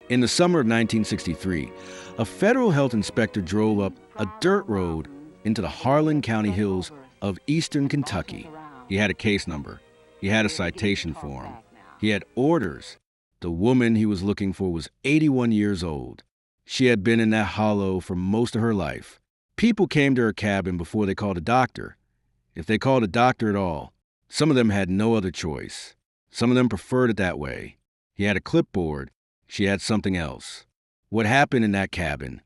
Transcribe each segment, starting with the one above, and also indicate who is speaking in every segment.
Speaker 1: In the summer of 1963, a federal health inspector drove up a dirt road into the Harlan County hills of eastern Kentucky. He had a case number. He had a citation form. He had orders. The woman he was looking for was 81 years old. She had been in that hollow for most of her life. People came to her cabin before they called a doctor, if they called a doctor at all. Some of them had no other choice. Some of them preferred it that way. He had a clipboard. She had something else. What happened in that cabin?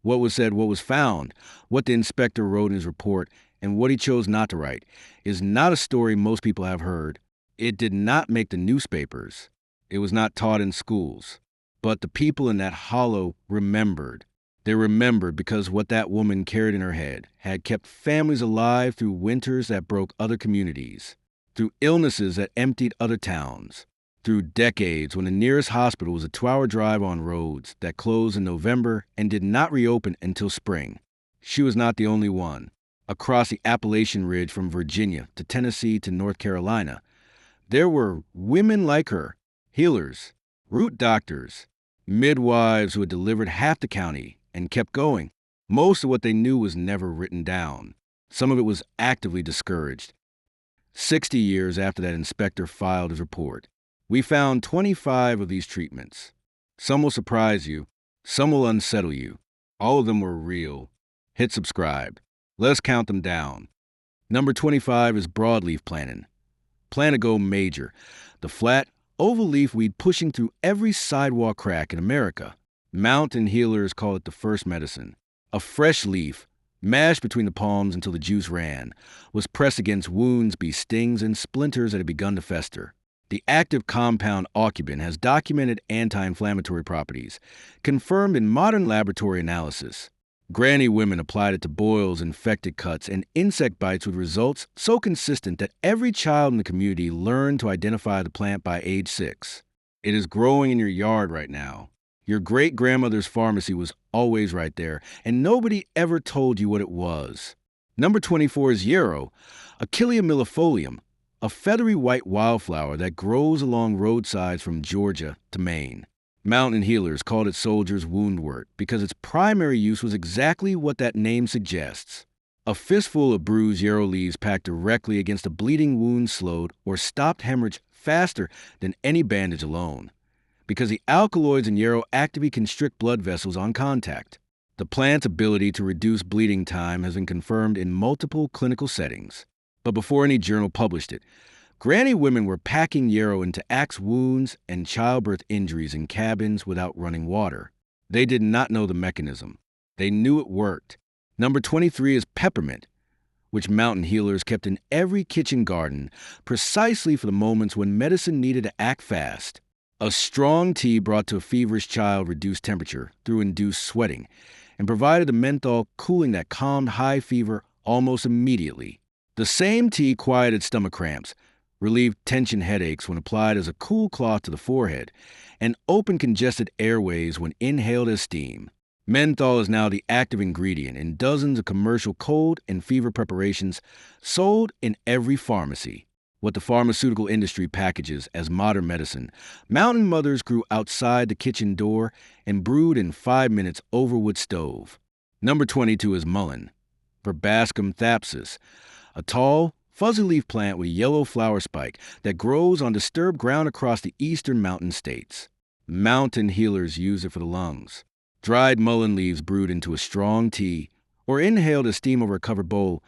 Speaker 1: What was said, what was found, what the inspector wrote in his report, and what he chose not to write is not a story most people have heard. It did not make the newspapers. It was not taught in schools. But the people in that hollow remembered. They remembered because what that woman carried in her head had kept families alive through winters that broke other communities, through illnesses that emptied other towns, through decades when the nearest hospital was a 2-hour drive on roads that closed in November and did not reopen until spring. She was not the only one. Across the Appalachian Ridge from Virginia to Tennessee to North Carolina, there were women like her, healers, root doctors, midwives who had delivered half the county and kept going. Most of what they knew was never written down. Some of it was actively discouraged. 60 years after that inspector filed his report, we found 25 of these treatments. Some will surprise you. Some will unsettle you. All of them were real. Hit subscribe. Let us count them down. Number 25 is broadleaf plantain. Plantigo major, the flat, oval leaf weed pushing through every sidewalk crack in America. Mountain healers call it the first medicine. A fresh leaf, mashed between the palms until the juice ran, was pressed against wounds, bee stings, and splinters that had begun to fester. The active compound aucubin has documented anti-inflammatory properties, confirmed in modern laboratory analysis. Granny women applied it to boils, infected cuts, and insect bites with results so consistent that every child in the community learned to identify the plant by age 6. It is growing in your yard right now. Your great-grandmother's pharmacy was always right there, and nobody ever told you what it was. Number 24 is yarrow, Achillea millefolium, a feathery white wildflower that grows along roadsides from Georgia to Maine. Mountain healers called it soldier's woundwort because its primary use was exactly what that name suggests. A fistful of bruised yarrow leaves packed directly against a bleeding wound slowed or stopped hemorrhage faster than any bandage alone, because the alkaloids in yarrow actively constrict blood vessels on contact. The plant's ability to reduce bleeding time has been confirmed in multiple clinical settings. But before any journal published it, granny women were packing yarrow into axe wounds and childbirth injuries in cabins without running water. They did not know the mechanism. They knew it worked. Number 23 is peppermint, which mountain healers kept in every kitchen garden precisely for the moments when medicine needed to act fast. A strong tea brought to a feverish child reduced temperature through induced sweating and provided the menthol cooling that calmed high fever almost immediately. The same tea quieted stomach cramps, relieved tension headaches when applied as a cool cloth to the forehead, and opened congested airways when inhaled as steam. Menthol is now the active ingredient in dozens of commercial cold and fever preparations sold in every pharmacy. What the pharmaceutical industry packages as modern medicine, mountain mothers grew outside the kitchen door and brewed in 5 minutes over wood stove. Number 22 is mullein, Verbascum thapsus, a tall, fuzzy leaf plant with yellow flower spike that grows on disturbed ground across the eastern mountain states. Mountain healers use it for the lungs. Dried mullein leaves brewed into a strong tea or inhaled as steam over a covered bowl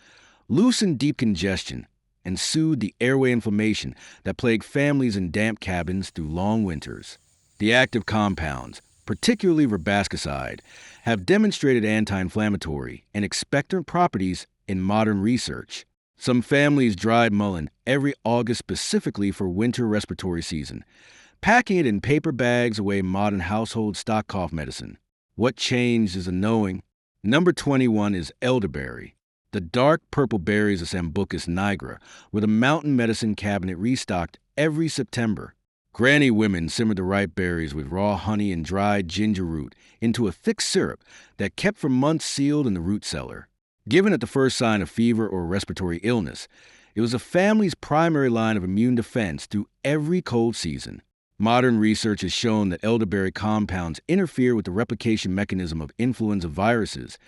Speaker 1: loosened deep congestion and soothed the airway inflammation that plagued families in damp cabins through long winters. The active compounds, particularly verbascicide, have demonstrated anti-inflammatory and expectorant properties in modern research. Some families dried mullein every August specifically for winter respiratory season, packing it in paper bags away modern household stock cough medicine. What changed is the knowing. Number 21 is elderberry, the dark purple berries of Sambucus nigra, with a mountain medicine cabinet restocked every September. Granny women simmered the ripe berries with raw honey and dried ginger root into a thick syrup that kept for months sealed in the root cellar. Given at the first sign of fever or respiratory illness, it was a family's primary line of immune defense through every cold season. Modern research has shown that elderberry compounds interfere with the replication mechanism of influenza viruses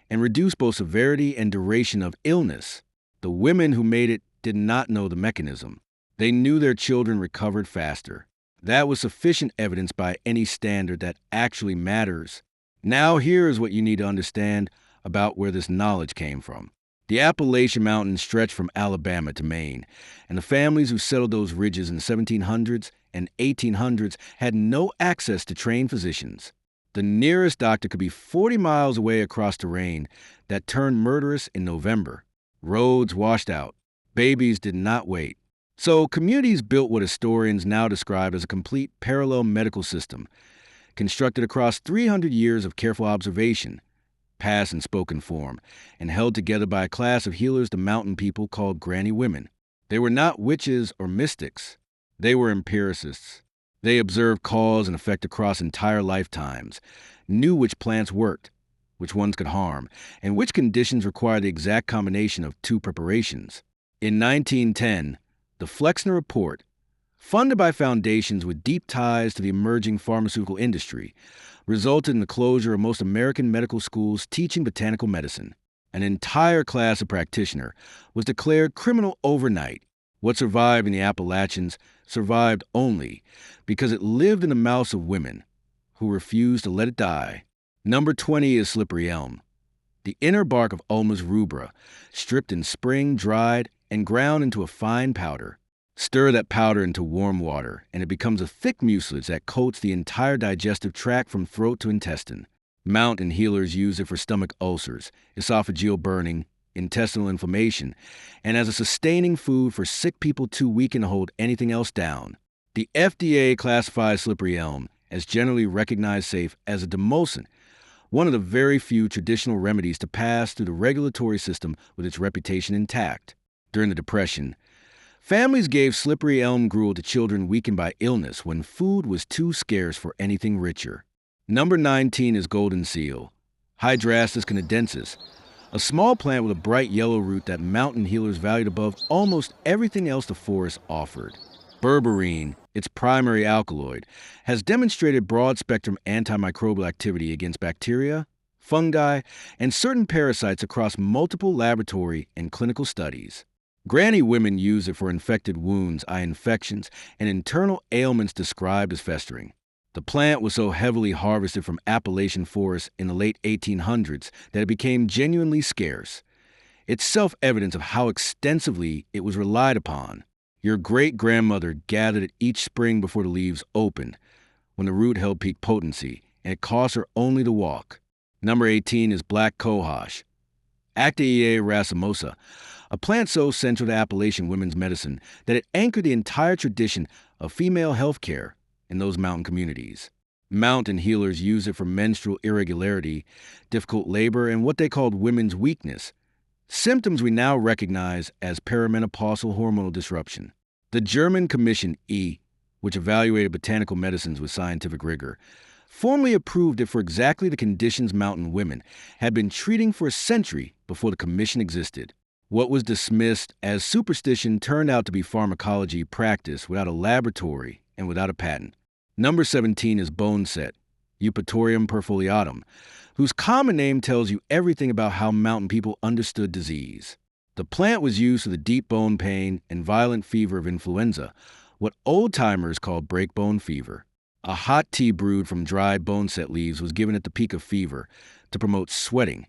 Speaker 1: and reduce both severity and duration of illness. The women who made it did not know the mechanism. They knew their children recovered faster. That was sufficient evidence by any standard that actually matters. Now here is what you need to understand about where this knowledge came from. The Appalachian Mountains stretch from Alabama to Maine, and the families who settled those ridges in the 1700s and 1800s had no access to trained physicians. The nearest doctor could be 40 miles away across terrain that turned murderous in November. Roads washed out. Babies did not wait. So communities built what historians now describe as a complete parallel medical system, constructed across 300 years of careful observation, past and spoken form, and held together by a class of healers the mountain people called granny women. They were not witches or mystics. They were empiricists. They observed cause and effect across entire lifetimes, knew which plants worked, which ones could harm, and which conditions required the exact combination of two preparations. In 1910, the Flexner Report, funded by foundations with deep ties to the emerging pharmaceutical industry, resulted in the closure of most American medical schools teaching botanical medicine. An entire class of practitioners was declared criminal overnight. What survived in the Appalachians survived only because it lived in the mouths of women who refused to let it die. Number 20 is slippery elm. The inner bark of Ulmus rubra, stripped in spring, dried, and ground into a fine powder. Stir that powder into warm water, and it becomes a thick mucilage that coats the entire digestive tract from throat to intestine. Mountain healers use it for stomach ulcers, esophageal burning, intestinal inflammation, and as a sustaining food for sick people too weakened to hold anything else down. The FDA classifies slippery elm as generally recognized safe as a demulcent, one of the very few traditional remedies to pass through the regulatory system with its reputation intact. During the Depression, families gave slippery elm gruel to children weakened by illness when food was too scarce for anything richer. Number 19 is golden seal, Hydrastis canadensis, a small plant with a bright yellow root that mountain healers valued above almost everything else the forest offered. Berberine, its primary alkaloid, has demonstrated broad-spectrum antimicrobial activity against bacteria, fungi, and certain parasites across multiple laboratory and clinical studies. Granny women use it for infected wounds, eye infections, and internal ailments described as festering. The plant was so heavily harvested from Appalachian forests in the late 1800s that it became genuinely scarce. It's self-evidence of how extensively it was relied upon. Your great-grandmother gathered it each spring before the leaves opened, when the root held peak potency, and it cost her only to walk. Number 18 is black cohosh, Actaea racemosa, a plant so central to Appalachian women's medicine that it anchored the entire tradition of female health care in those mountain communities. Mountain healers use it for menstrual irregularity, difficult labor, and what they called women's weakness, symptoms we now recognize as perimenopausal hormonal disruption. The German Commission E, which evaluated botanical medicines with scientific rigor, formally approved it for exactly the conditions mountain women had been treating for a century before the commission existed. What was dismissed as superstition turned out to be pharmacology practiced without a laboratory and without a patent. Number 17 is boneset, Eupatorium perfoliatum, whose common name tells you everything about how mountain people understood disease. The plant was used for the deep bone pain and violent fever of influenza, what old-timers called breakbone fever. A hot tea brewed from dried boneset leaves was given at the peak of fever to promote sweating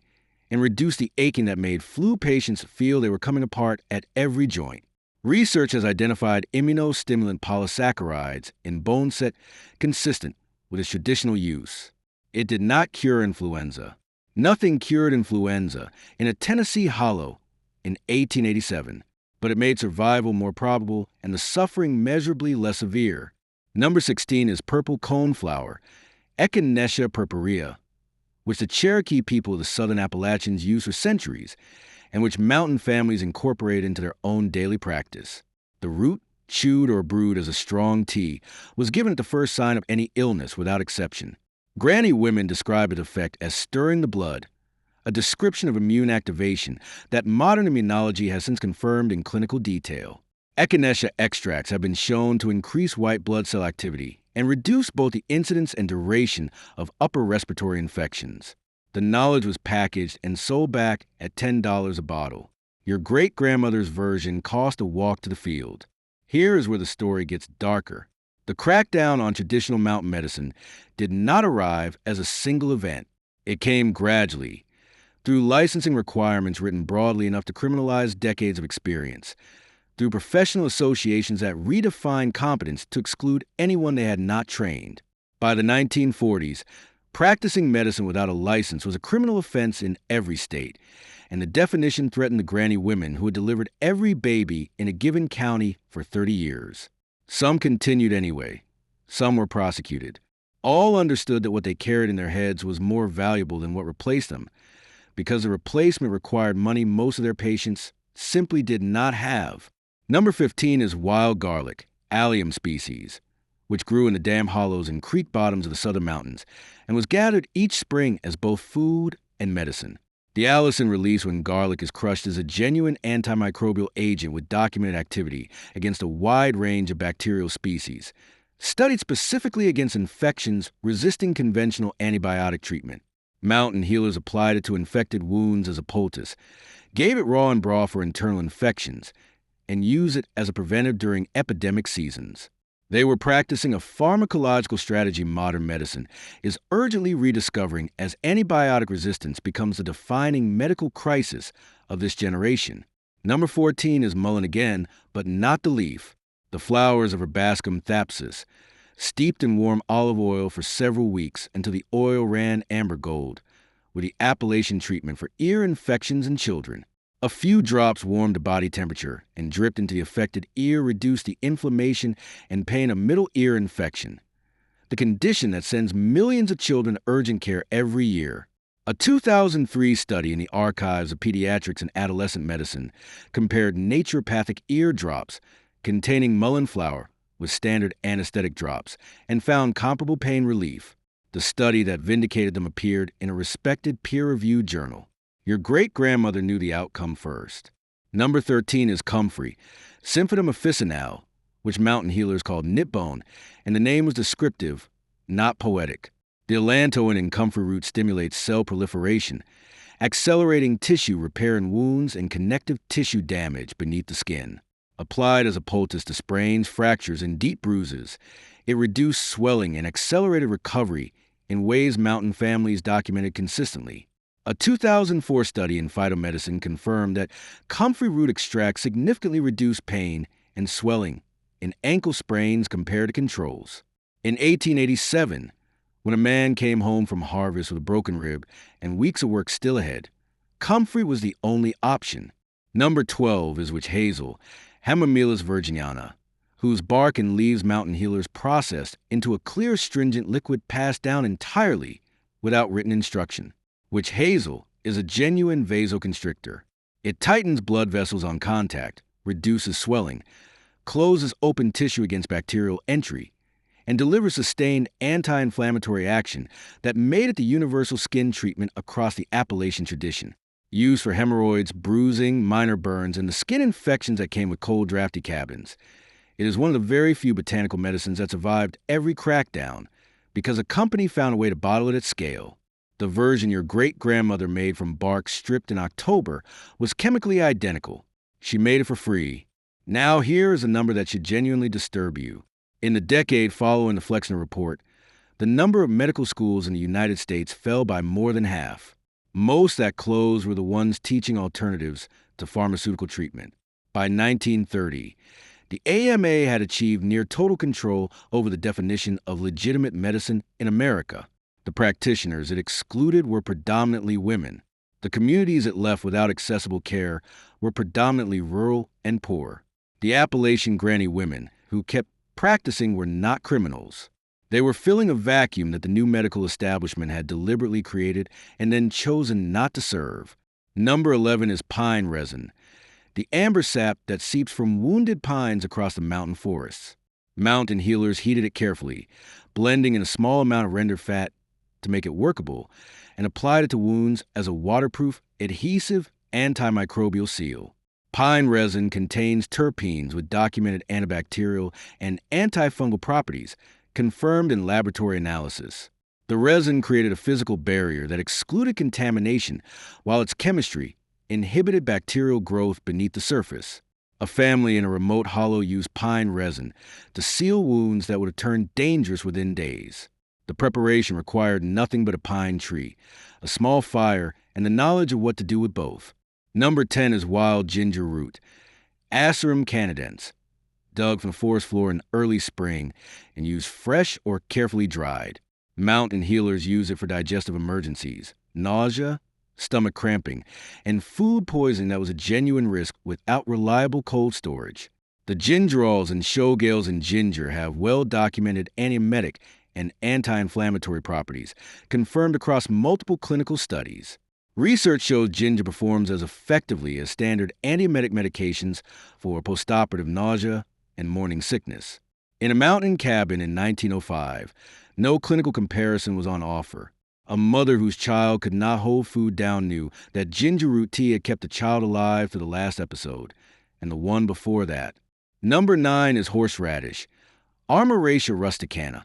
Speaker 1: and reduce the aching that made flu patients feel they were coming apart at every joint. Research has identified immunostimulant polysaccharides in boneset consistent with its traditional use. It did not cure influenza. Nothing cured influenza in a Tennessee hollow in 1887, but it made survival more probable and the suffering measurably less severe. Number 16 is purple coneflower, Echinacea purpurea, which the Cherokee people of the southern Appalachians used for centuries and which mountain families incorporated into their own daily practice. The root, chewed or brewed as a strong tea, was given at the first sign of any illness without exception. Granny women describe its effect as stirring the blood, a description of immune activation that modern immunology has since confirmed in clinical detail. Echinacea extracts have been shown to increase white blood cell activity and reduce both the incidence and duration of upper respiratory infections. The knowledge was packaged and sold back at $10 a bottle. Your great-grandmother's version cost a walk to the field. Here is where the story gets darker. The crackdown on traditional mountain medicine did not arrive as a single event. It came gradually, through licensing requirements written broadly enough to criminalize decades of experience, through professional associations that redefined competence to exclude anyone they had not trained. By the 1940s, practicing medicine without a license was a criminal offense in every state, and the definition threatened the granny women who had delivered every baby in a given county for 30 years. Some continued anyway. Some were prosecuted. All understood that what they carried in their heads was more valuable than what replaced them, because the replacement required money most of their patients simply did not have. Number 15 is wild garlic, allium species, which grew in the dam hollows and creek bottoms of the southern mountains and was gathered each spring as both food and medicine. The allicin release when garlic is crushed is a genuine antimicrobial agent with documented activity against a wide range of bacterial species, studied specifically against infections resisting conventional antibiotic treatment. Mountain healers applied it to infected wounds as a poultice, gave it raw and raw for internal infections, and used it as a preventive during epidemic seasons. They were practicing a pharmacological strategy modern medicine is urgently rediscovering as antibiotic resistance becomes the defining medical crisis of this generation. Number 14 is mullein again, but not the leaf. The flowers of Herbascum thapsus, steeped in warm olive oil for several weeks until the oil ran amber gold, with the Appalachian treatment for ear infections in children. A few drops warmed the body temperature and dripped into the affected ear reduced the inflammation and pain of middle ear infection, the condition that sends millions of children to urgent care every year. A 2003 study in the Archives of Pediatrics and Adolescent Medicine compared naturopathic ear drops containing mullein flower with standard anesthetic drops and found comparable pain relief. The study that vindicated them appeared in a respected peer-reviewed journal. Your great-grandmother knew the outcome first. Number 13 is comfrey, Symphytum officinale, which mountain healers called knitbone, and the name was descriptive, not poetic. The allantoin in comfrey root stimulates cell proliferation, accelerating tissue repair in wounds and connective tissue damage beneath the skin. Applied as a poultice to sprains, fractures, and deep bruises, it reduced swelling and accelerated recovery in ways mountain families documented consistently. A 2004 study in phytomedicine confirmed that comfrey root extracts significantly reduced pain and swelling in ankle sprains compared to controls. In 1887, when a man came home from harvest with a broken rib and weeks of work still ahead, comfrey was the only option. Number 12 is witch hazel, Hamamelis virginiana, whose bark and leaves mountain healers processed into a clear, stringent liquid passed down entirely without written instruction. Witch hazel is a genuine vasoconstrictor. It tightens blood vessels on contact, reduces swelling, closes open tissue against bacterial entry, and delivers sustained anti-inflammatory action that made it the universal skin treatment across the Appalachian tradition. Used for hemorrhoids, bruising, minor burns, and the skin infections that came with cold, drafty cabins. It is one of the very few botanical medicines that survived every crackdown because a company found a way to bottle it at scale. The version your great-grandmother made from bark stripped in October was chemically identical. She made it for free. Now here is a number that should genuinely disturb you. In the decade following the Flexner Report, the number of medical schools in the United States fell by more than half. Most that closed were the ones teaching alternatives to pharmaceutical treatment. By 1930, the AMA had achieved near total control over the definition of legitimate medicine in America. The practitioners it excluded were predominantly women. The communities it left without accessible care were predominantly rural and poor. The Appalachian granny women who kept practicing were not criminals. They were filling a vacuum that the new medical establishment had deliberately created and then chosen not to serve. Number 11 is pine resin, the amber sap that seeps from wounded pines across the mountain forests. Mountain healers heated it carefully, blending in a small amount of rendered fat to make it workable, and applied it to wounds as a waterproof, adhesive, antimicrobial seal. Pine resin contains terpenes with documented antibacterial and antifungal properties confirmed in laboratory analysis. The resin created a physical barrier that excluded contamination, while its chemistry inhibited bacterial growth beneath the surface. A family in a remote hollow used pine resin to seal wounds that would have turned dangerous within days. The preparation required nothing but a pine tree, a small fire, and the knowledge of what to do with both. Number 10 is wild ginger root, Asarum canadense, dug from the forest floor in early spring and used fresh or carefully dried. Mountain healers use it for digestive emergencies, nausea, stomach cramping, and food poisoning that was a genuine risk without reliable cold storage. The gingerols and showgales in ginger have well-documented antiemetic and anti-inflammatory properties, confirmed across multiple clinical studies. Research shows ginger performs as effectively as standard antiemetic medications for postoperative nausea and morning sickness. In a mountain cabin in 1905, no clinical comparison was on offer. A mother whose child could not hold food down knew that ginger root tea had kept the child alive to the last episode, and the one before that. Number 9 is horseradish, Armoracia rusticana,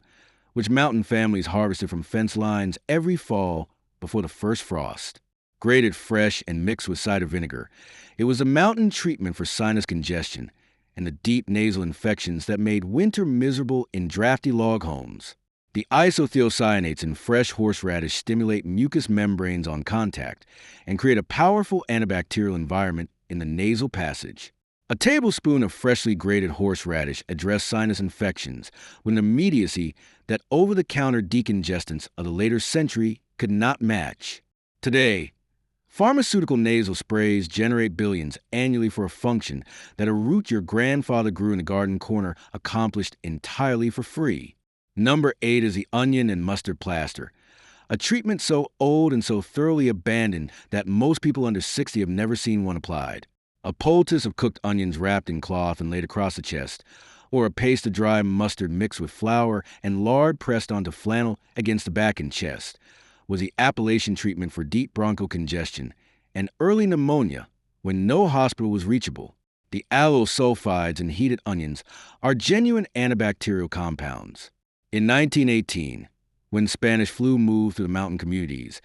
Speaker 1: which mountain families harvested from fence lines every fall before the first frost. Grated fresh and mixed with cider vinegar, it was a mountain treatment for sinus congestion and the deep nasal infections that made winter miserable in drafty log homes. The isothiocyanates in fresh horseradish stimulate mucous membranes on contact and create a powerful antibacterial environment in the nasal passage. A tablespoon of freshly grated horseradish addressed sinus infections with an immediacy that over-the-counter decongestants of the later century could not match. Today, pharmaceutical nasal sprays generate billions annually for a function that a root your grandfather grew in the garden corner accomplished entirely for free. Number 8 is the onion and mustard plaster, a treatment so old and so thoroughly abandoned that most people under 60 have never seen one applied. A poultice of cooked onions wrapped in cloth and laid across the chest, or a paste of dry mustard mixed with flour and lard pressed onto flannel against the back and chest, was the Appalachian treatment for deep bronchial congestion and early pneumonia when no hospital was reachable. The aloe sulfides in heated onions are genuine antibacterial compounds. In 1918, when Spanish flu moved through the mountain communities,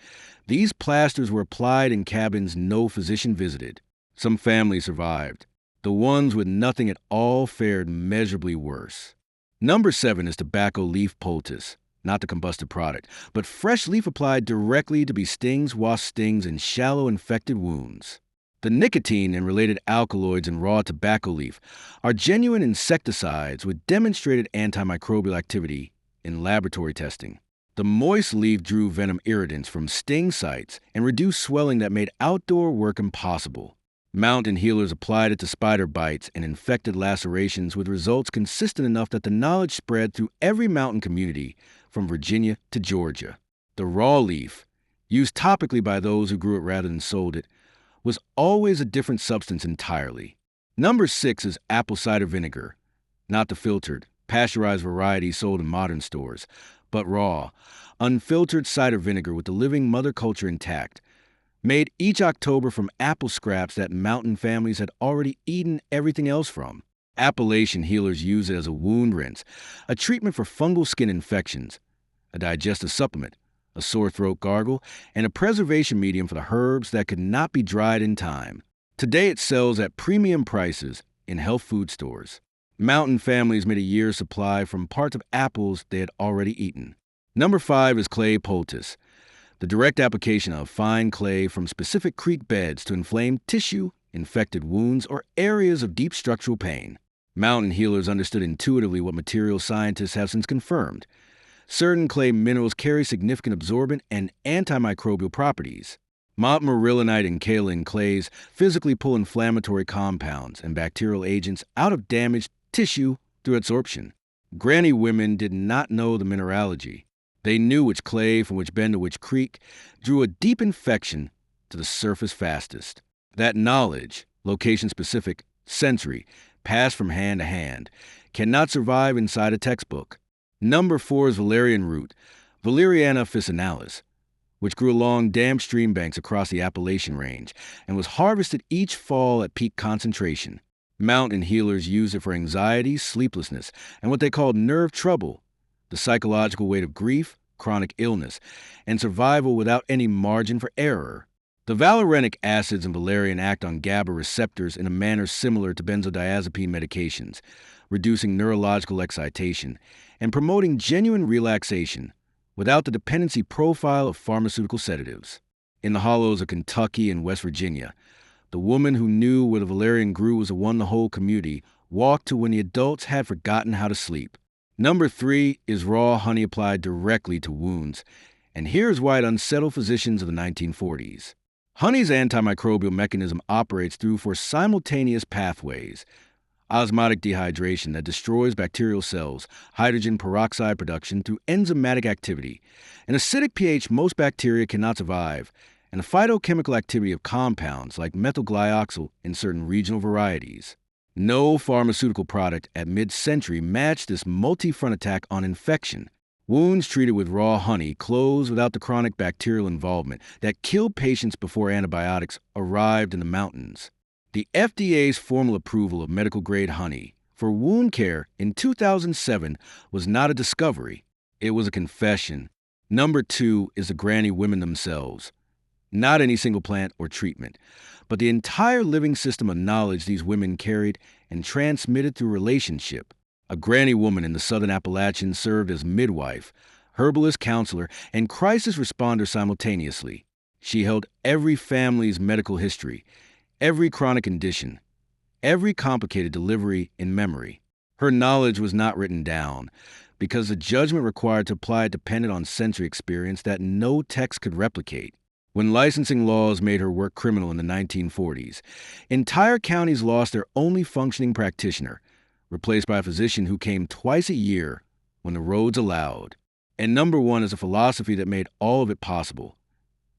Speaker 1: these plasters were applied in cabins no physician visited. Some families survived. The ones with nothing at all fared measurably worse. Number 7 is tobacco leaf poultice, not the combusted product, but fresh leaf applied directly to be stings, wasp stings, and shallow infected wounds. The nicotine and related alkaloids in raw tobacco leaf are genuine insecticides with demonstrated antimicrobial activity in laboratory testing. The moist leaf drew venom irritants from sting sites and reduced swelling that made outdoor work impossible. Mountain healers applied it to spider bites and infected lacerations with results consistent enough that the knowledge spread through every mountain community from Virginia to Georgia. The raw leaf, used topically by those who grew it rather than sold it, was always a different substance entirely. Number 6 is apple cider vinegar, not the filtered, pasteurized variety sold in modern stores, but raw, unfiltered cider vinegar with the living mother culture intact, made each October from apple scraps that mountain families had already eaten everything else from. Appalachian healers use it as a wound rinse, a treatment for fungal skin infections, a digestive supplement, a sore throat gargle, and a preservation medium for the herbs that could not be dried in time. Today it sells at premium prices in health food stores. Mountain families made a year's supply from parts of apples they had already eaten. Number 5 is clay poultice, the direct application of fine clay from specific creek beds to inflamed tissue, infected wounds, or areas of deep structural pain. Mountain healers understood intuitively what material scientists have since confirmed. Certain clay minerals carry significant absorbent and antimicrobial properties. Montmorillonite and kaolin clays physically pull inflammatory compounds and bacterial agents out of damaged tissue through absorption. Granny women did not know the mineralogy. They knew which clay from which bend to which creek drew a deep infection to the surface fastest. That knowledge, location-specific, sensory, passed from hand to hand, cannot survive inside a textbook. Number 4 is valerian root, Valeriana officinalis, which grew along damp stream banks across the Appalachian range and was harvested each fall at peak concentration. Mountain healers used it for anxiety, sleeplessness, and what they called nerve trouble, the psychological weight of grief, chronic illness, and survival without any margin for error. The valerianic acids in valerian act on GABA receptors in a manner similar to benzodiazepine medications, reducing neurological excitation and promoting genuine relaxation without the dependency profile of pharmaceutical sedatives. In the hollows of Kentucky and West Virginia, the woman who knew where the valerian grew was the one the whole community walked to when the adults had forgotten how to sleep. Number 3 is raw honey applied directly to wounds, and here's why it unsettled physicians of the 1940s. Honey's antimicrobial mechanism operates through 4 simultaneous pathways: osmotic dehydration that destroys bacterial cells, hydrogen peroxide production through enzymatic activity, an acidic pH most bacteria cannot survive, and the phytochemical activity of compounds like methylglyoxal in certain regional varieties. No pharmaceutical product at mid-century matched this multi-front attack on infection. Wounds treated with raw honey closed without the chronic bacterial involvement that killed patients before antibiotics arrived in the mountains. The FDA's formal approval of medical-grade honey for wound care in 2007 was not a discovery, it was a confession. Number 2 is the granny women themselves. Not any single plant or treatment, but the entire living system of knowledge these women carried and transmitted through relationship. A granny woman in the southern Appalachian served as midwife, herbalist counselor, and crisis responder simultaneously. She held every family's medical history, every chronic condition, every complicated delivery in memory. Her knowledge was not written down, because the judgment required to apply it depended on sensory experience that no text could replicate. When licensing laws made her work criminal in the 1940s, entire counties lost their only functioning practitioner, replaced by a physician who came twice a year when the roads allowed. And number 1 is a philosophy that made all of it possible.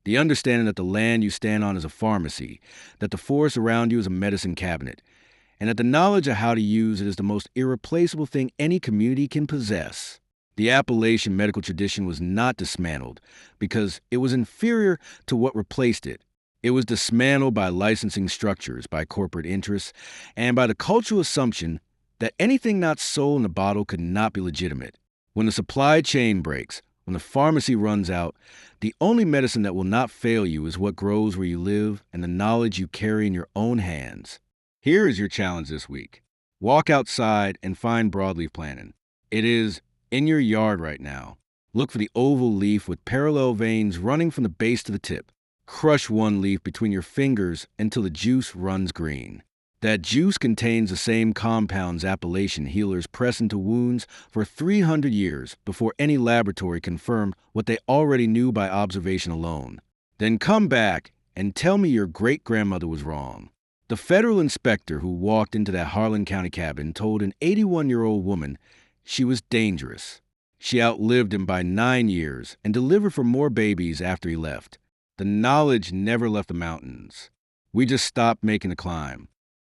Speaker 1: The understanding that the land you stand on is a pharmacy, that the forest around you is a medicine cabinet, and that the knowledge of how to use it is the most irreplaceable thing any community can possess. The Appalachian medical tradition was not dismantled because it was inferior to what replaced it. It was dismantled by licensing structures, by corporate interests, and by the cultural assumption that anything not sold in a bottle could not be legitimate. When the supply chain breaks, when the pharmacy runs out, the only medicine that will not fail you is what grows where you live and the knowledge you carry in your own hands. Here is your challenge this week. Walk outside and find broadleaf plantain. It is in your yard right now. Look for the oval leaf with parallel veins running from the base to the tip. Crush one leaf between your fingers until the juice runs green. That juice contains the same compounds Appalachian healers press into wounds for 300 years before any laboratory confirmed what they already knew by observation alone. Then come back and tell me your great-grandmother was wrong. The federal inspector who walked into that Harlan County cabin told an 81-year-old woman she was dangerous. She outlived him by 9 years and delivered for more babies after he left. The knowledge never left the mountains. We just stopped making the climb.